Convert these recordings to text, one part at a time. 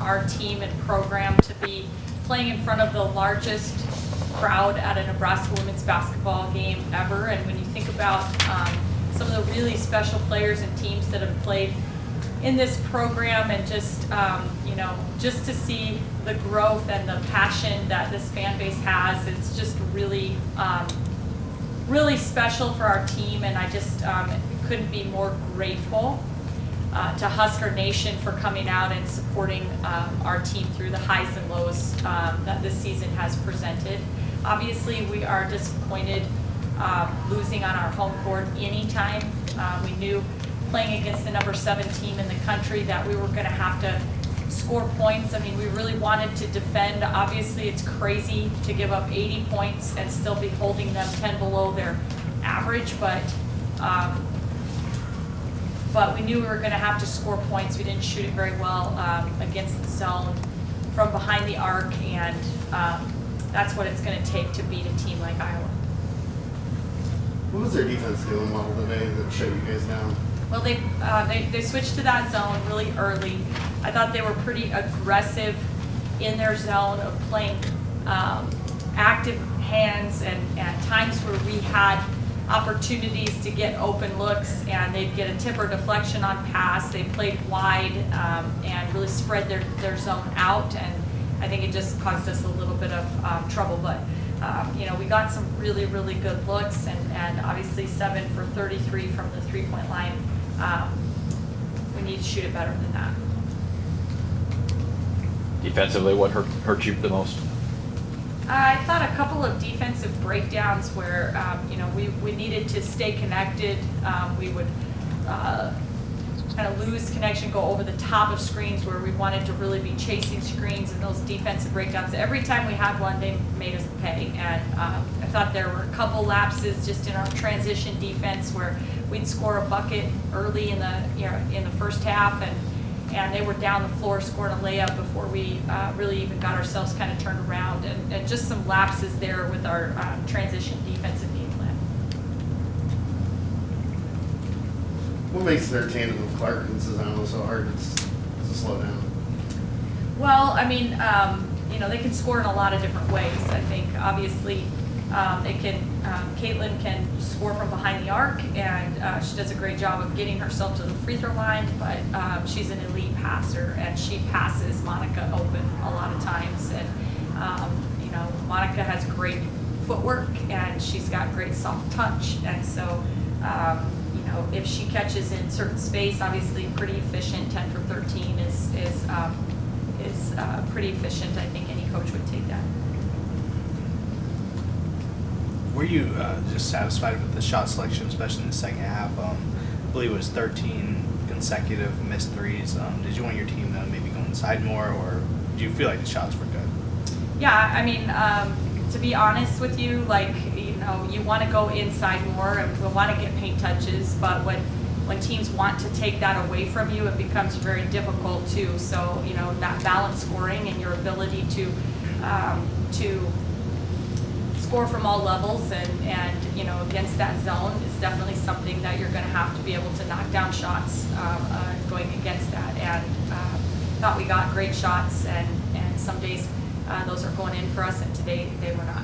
our team and program to be playing in front of the largest crowd at a Nebraska women's basketball game ever. And when you think about some of the really special players and teams that have played in this program, and just just to see the growth and the passion that this fan base has, it's just really really special for our team. And I just couldn't be more grateful to Husker Nation for coming out and supporting our team through the highs and lows that this season has presented. Obviously, we are disappointed losing on our home court anytime. We knew playing against the number 7 team in the country that we were going to have to score points. I mean, we really wanted to defend. Obviously, it's crazy to give up 80 points and still be holding them 10 below their average, but we knew we were going to have to score points. We didn't shoot it very well against the zone from behind the arc, and that's what it's going to take to beat a team like Iowa. What was their defense doing well today that shut you guys down? Well, they switched to that zone really early. I thought they were pretty aggressive in their zone of playing active hands, and times where we had opportunities to get open looks and they'd get a tip or deflection on pass. They played wide and really spread their zone out, and I think it just caused us a little bit of trouble. But we got some really, really good looks, and obviously 7 for 33 from the three-point line. We need to shoot it better than that. Defensively, what hurt you the most? I thought a couple of defensive breakdowns where we needed to stay connected. We would kind of lose connection, go over the top of screens where we wanted to really be chasing screens, and those defensive breakdowns. Every time we had one, they made us pay. And I thought there were a couple lapses just in our transition defense where we'd score a bucket early in the first half, and they were down the floor scoring a layup before we really even got ourselves kind of turned around, and just some lapses there with our transition defensive game plan. What makes their tandem with Clark and Cezanne so hard to slow down? Well, I mean, they can score in a lot of different ways. I think obviously Caitlin can score from behind the arc, and she does a great job of getting herself to the free throw line, but she's an elite passer, and she passes Monica open a lot of times. And Monica has great footwork, and she's got great soft touch, and so if she catches in certain space, obviously pretty efficient. 10 for 13 is pretty efficient. I think any coach would take that. Were you just satisfied with the shot selection, especially in the second half? I believe it was 13 consecutive missed threes. Did you want your team to maybe go inside more, or do you feel like the shots were good? Yeah, I mean, to be honest with you, you want to go inside more, and we want to get paint touches, but when teams want to take that away from you, it becomes very difficult too. So, that balanced scoring and your ability to score from all levels and against that zone is definitely something that you're going to have to be able to knock down shots going against that. And thought we got great shots, and some days those are going in for us, and today they were not.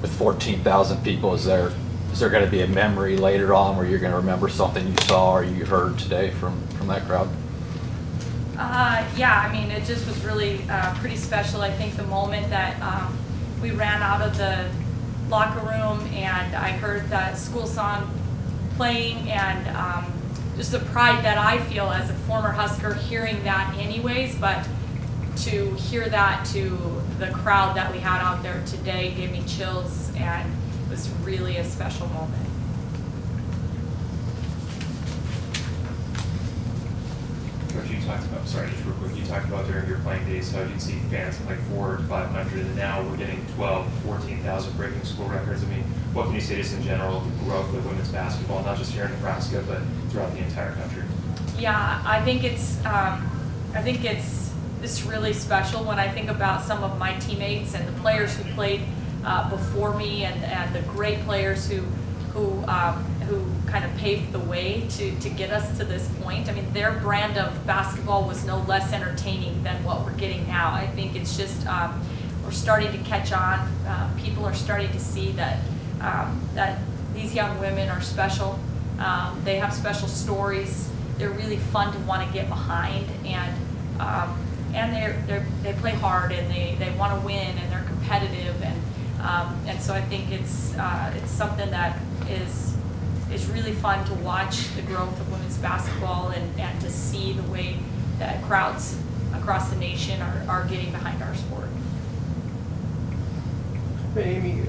With 14,000 people, is there going to be a memory later on where you're going to remember something you saw or you heard today from that crowd? Yeah, I mean, it just was really pretty special. I think the moment that we ran out of the locker room and I heard that school song playing, and just the pride that I feel as a former Husker hearing that anyways, but to hear that to the crowd that we had out there today gave me chills, and it was really a special moment. Coach, you talked about, sorry, just real quick, you talked about during your playing days how you'd see fans like 400 to 500, and now we're getting 12, 14,000 breaking school records. I mean, what can you say just in general, the growth of women's basketball, not just here in Nebraska, but throughout the entire country? Yeah, I think it's really special when I think about some of my teammates and the players who played before me, and the great players who who kind of paved the way to get us to this point. I mean, their brand of basketball was no less entertaining than what we're getting now. I think it's just we're starting to catch on. People are starting to see that that these young women are special. They have special stories. They're really fun to want to get behind, and they play hard, and they want to win, and they're competitive, and so I think it's something that is really fun to watch the growth of women's basketball and to see the way that crowds across the nation are getting behind our sport. Hey, Amy,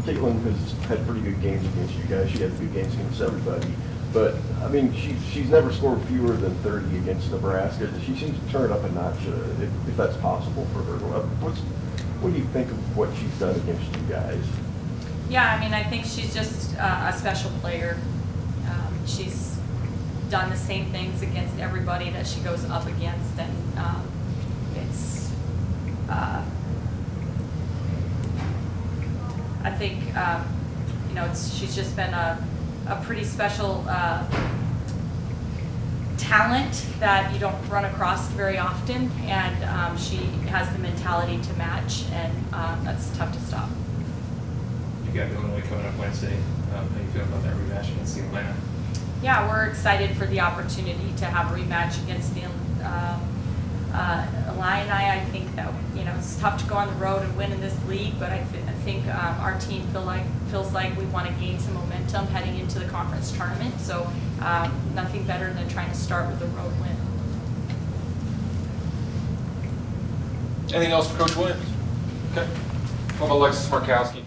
Caitlin has had pretty good games against you guys. She had good games against everybody. But, I mean, she's never scored fewer than 30 against Nebraska. She seems to turn it up a notch, if that's possible for her. What do you think of what she's done against you guys? Yeah, I mean, I think she's just a special player. She's done the same things against everybody that she goes up against, and it's I think she's just been a pretty special talent that you don't run across very often, and she has the mentality to match, and that's tough to stop. You got Illinois coming up Wednesday. How do you feel about that rematch against the Atlanta? Yeah, we're excited for the opportunity to have a rematch against the Illini. I think that it's tough to go on the road and win in this league, but I think our team feels like we want to gain some momentum heading into the conference tournament. So nothing better than trying to start with a road win. Anything else for Coach Williams? Okay. Well, Alexis Markowski.